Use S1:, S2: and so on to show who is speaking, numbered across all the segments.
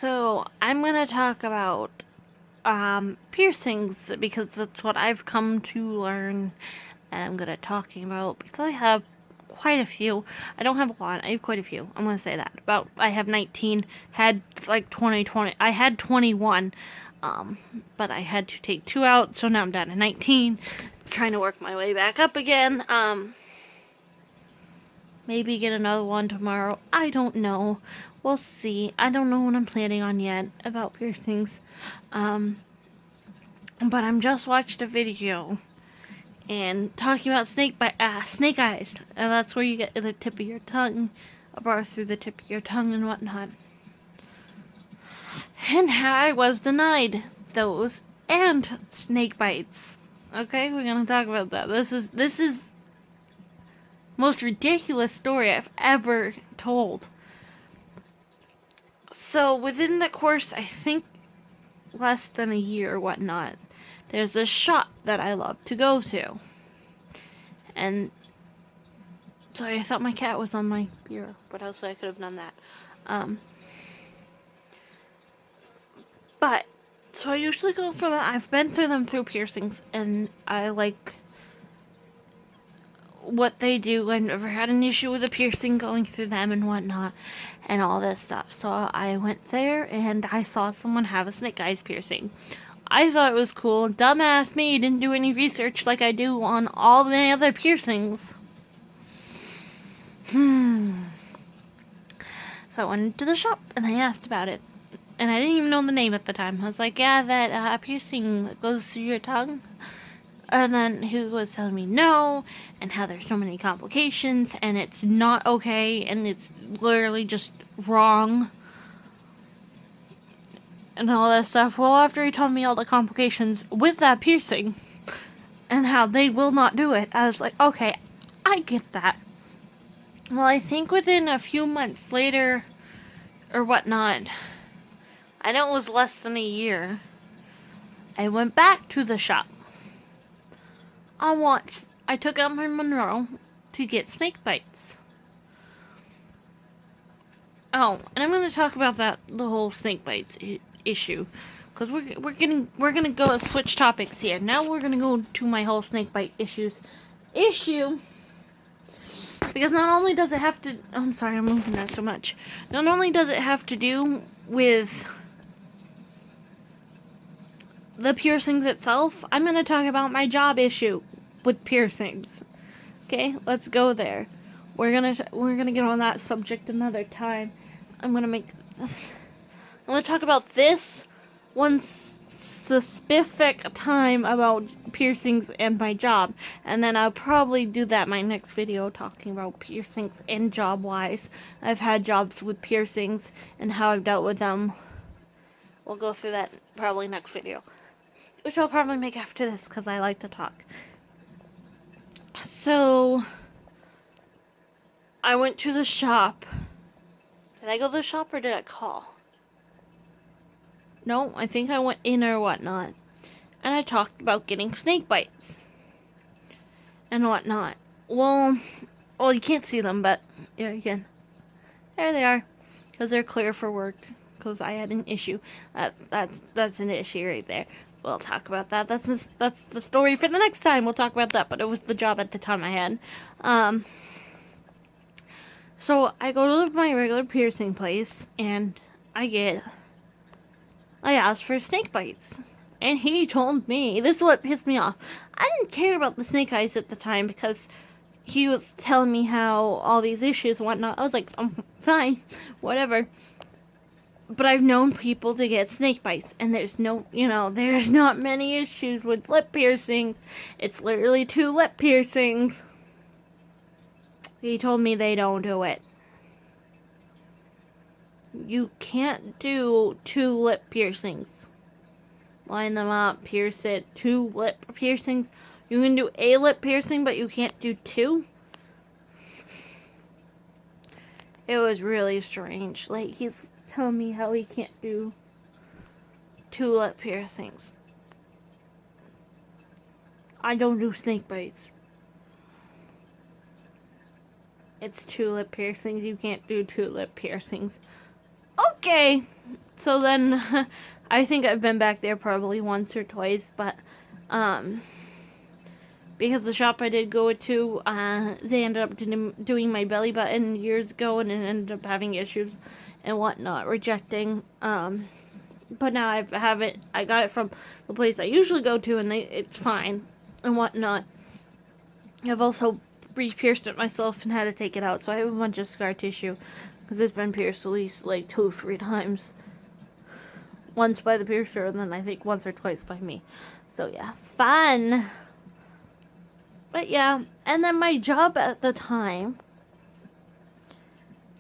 S1: So I'm gonna talk about piercings because that's what I've come to learn, and I'm gonna talking about because I have quite a few. I don't have a lot. I have quite a few. I'm gonna say that. I have 19. Had like 20. I had 21, but I had to take 2 out, so now I'm down to 19. Trying to work my way back up again. Maybe get another one tomorrow. I don't know. We'll see. I don't know what I'm planning on yet about piercings. But I'm just watched a video and talking about snake eyes, and that's where you get the tip of your tongue, a bar through the tip of your tongue and whatnot. And how I was denied those and snake bites. Okay, we're gonna talk about that. This is most ridiculous story I've ever told. So within the course, I think less than a year or whatnot, there's a shop that I love to go to. And sorry, I thought my cat was on my bureau, but also I could have done that. But so I usually go for that. I've been through them through piercings, and I like what they do. I've never had an issue with a piercing going through them and whatnot and all this stuff. So I went there and I saw someone have a snake eyes piercing. I thought it was cool. Dumbass me didn't do any research like I do on all the other piercings. So I went into the shop and I asked about it. And I didn't even know the name at the time. I was like, yeah, that piercing that goes through your tongue. And then he was telling me no, and how there's so many complications, and it's not okay, and it's literally just wrong, and all that stuff. Well, after he told me all the complications with that piercing, and how they will not do it, I was like, okay, I get that. Well, I think within a few months later, or whatnot, I know it was less than a year, I went back to the shop. I took out my Monroe to get snake bites. Oh, and I'm going to talk about the whole snake bites issue, because we're gonna go switch topics here. Now we're gonna go to my whole snake bite issue, because not only does it have to. I'm sorry, I'm moving that so much. Not only does it have to do with the piercings itself, I'm going to talk about my job issue with piercings. Okay, let's go there. We're gonna get on that subject another time. I'm gonna talk about this one specific time about piercings and my job, and then I'll probably do that in my next video, talking about piercings and job wise. I've had jobs with piercings and how I've dealt with them. We'll go through that probably next video, which I'll probably make after this because I like to talk. So I went to the shop. Did I go to the shop or did I call? No, I think I went in or whatnot. And I talked about getting snake bites and whatnot. Well, you can't see them, but yeah, you can. There they are, because they're clear for work. Because I had an issue. That's an issue right there. We'll talk about that. That's the story for the next time. We'll talk about that. But it was the job at the time I had. So I go to my regular piercing place and I asked for snake bites. And he told me, this is what pissed me off. I didn't care about the snake eyes at the time because he was telling me how all these issues and whatnot. I was like, fine, whatever. But I've known people to get snake bites, and there's not many issues with lip piercings. It's literally 2 lip piercings. He told me they don't do it. You can't do 2 lip piercings. Line them up, pierce it, 2 lip piercings. You can do a lip piercing, but you can't do 2. It was really strange. Like, he's telling me how he can't do 2 lip piercings. I don't do snake bites. It's 2 lip piercings. You can't do 2 lip piercings. Okay. So then, I think I've been back there probably once or twice, but, because the shop I did go to, they ended up doing my belly button years ago, and it ended up having issues and whatnot, rejecting, but now I have it, I got it from the place I usually go to, and it's fine, and whatnot. I've also re-pierced it myself and had to take it out, so I have a bunch of scar tissue, because it's been pierced at least, like, 2 or 3 times. Once by the piercer, and then I think once or twice by me. So yeah, fun! But yeah, and then my job at the time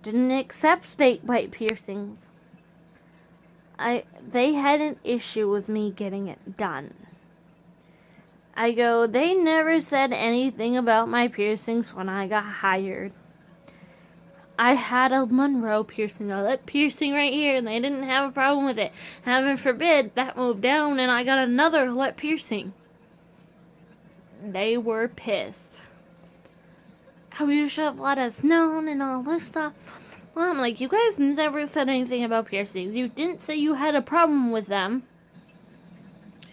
S1: didn't accept snake bite piercings. They had an issue with me getting it done. I go, they never said anything about my piercings when I got hired. I had a Monroe piercing, a lip piercing right here, and they didn't have a problem with it. Heaven forbid, that moved down and I got another lip piercing. They were pissed. How you should have let us know and all this stuff. Well, I'm like, you guys never said anything about piercings. You didn't say you had a problem with them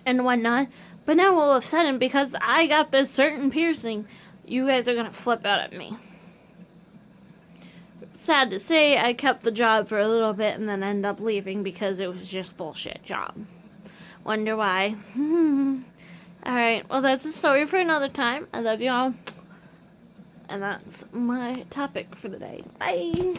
S1: and whatnot. But now all of a sudden, because I got this certain piercing, you guys are gonna flip out at me. Sad to say, I kept the job for a little bit and then ended up leaving because it was just bullshit job. Wonder why. Alright, well that's a story for another time. I love you all. And that's my topic for the day. Bye!